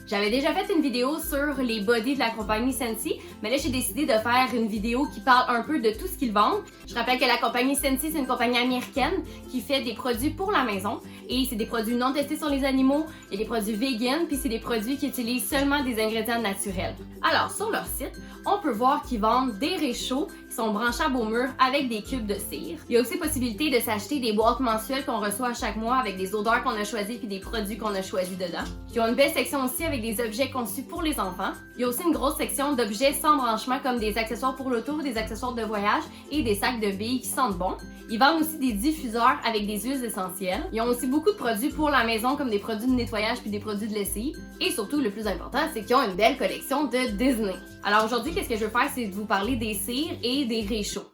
J'avais déjà fait une vidéo sur les bodies de la compagnie Scentsy, mais là j'ai décidé de faire une vidéo qui parle un peu de tout ce qu'ils vendent. Je rappelle que la compagnie Scentsy, c'est une compagnie américaine qui fait des produits pour la maison et c'est des produits non testés sur les animaux, il y a des produits vegan, puis c'est des produits qui utilisent seulement des ingrédients naturels. Alors sur leur site, on peut voir qu'ils vendent des réchauds qui sont branchables au mur avec des cubes de cire. Il y a aussi possibilité de s'acheter des boîtes mensuelles qu'on reçoit à chaque mois avec des odeurs qu'on a choisies puis des produits qu'on a choisis dedans. Ils ont une belle section aussi avec des objets conçus pour les enfants. Il y a aussi une grosse section d'objets sans branchement comme des accessoires pour l'auto, des accessoires de voyage et des sacs de billes qui sentent bon. Ils vendent aussi des diffuseurs avec des huiles essentielles. Ils ont aussi beaucoup de produits pour la maison comme des produits de nettoyage puis des produits de lessive. Et surtout, le plus important, c'est qu'ils ont une belle collection de Disney. Alors aujourd'hui, qu'est-ce que je veux faire, c'est de vous parler des cires et des réchauds.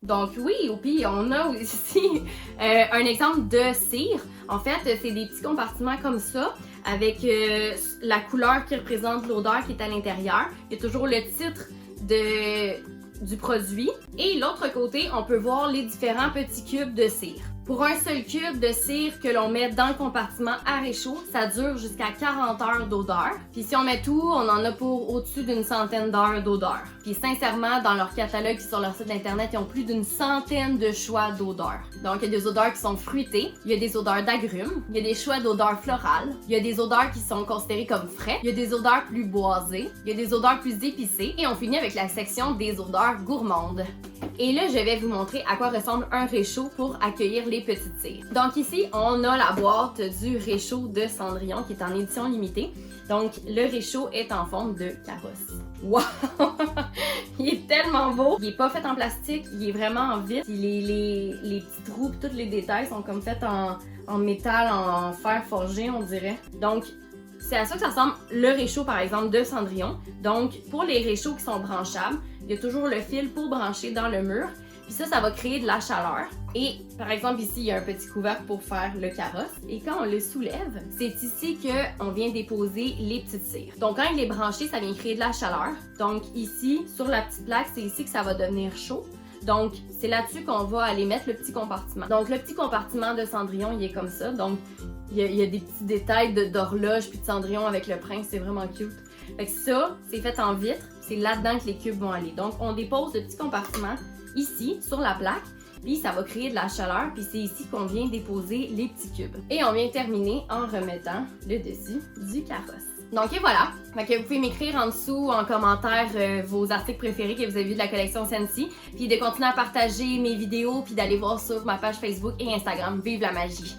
Donc oui, puis on a ici un exemple de cire. En fait, c'est des petits compartiments comme ça, avec la couleur qui représente l'odeur qui est à l'intérieur. Il y a toujours le titre du produit. Et l'autre côté, on peut voir les différents petits cubes de cire. Pour un seul cube de cire que l'on met dans le compartiment à réchaud, ça dure jusqu'à 40 heures d'odeur. Puis si on met tout, on en a pour au-dessus d'une centaine d'heures d'odeur. Puis sincèrement, dans leur catalogue sur leur site internet, ils ont plus d'une centaine de choix d'odeurs. Donc il y a des odeurs qui sont fruitées, il y a des odeurs d'agrumes, il y a des choix d'odeurs florales, il y a des odeurs qui sont considérées comme frais, il y a des odeurs plus boisées, il y a des odeurs plus épicées et on finit avec la section des odeurs gourmandes. Et là, je vais vous montrer à quoi ressemble un réchaud pour accueillir les petites cires. Donc ici, on a la boîte du réchaud de Cendrillon qui est en édition limitée. Donc le réchaud est en forme de carrosse. Wow! Il est tellement beau! Il est pas fait en plastique, il est vraiment en vitre. Les petits trous, tous les détails sont comme faits en métal, en fer forgé, on dirait. Donc c'est à ça que ça ressemble le réchaud, par exemple, de Cendrillon. Donc, pour les réchauds qui sont branchables, il y a toujours le fil pour brancher dans le mur. Puis ça va créer de la chaleur. Et, par exemple, ici, il y a un petit couvercle pour faire le carrosse. Et quand on le soulève, c'est ici qu'on vient déposer les petites cires. Donc, quand il est branché, ça vient créer de la chaleur. Donc, ici, sur la petite plaque, c'est ici que ça va devenir chaud. Donc, c'est là-dessus qu'on va aller mettre le petit compartiment. Donc, le petit compartiment de Cendrillon, il est comme ça. Donc, il y a des petits détails d'horloge puis de Cendrillon avec le prince, c'est vraiment cute. Fait que ça, c'est fait en vitre, c'est là-dedans que les cubes vont aller. Donc, on dépose le petit compartiment ici, sur la plaque, puis ça va créer de la chaleur, puis c'est ici qu'on vient déposer les petits cubes. Et on vient terminer en remettant le dessus du carrosse. Donc et voilà, fait que vous pouvez m'écrire en dessous en commentaire vos articles préférés que vous avez vus de la collection Scentsy, puis de continuer à partager mes vidéos, puis d'aller voir sur ma page Facebook et Instagram. Vive la magie!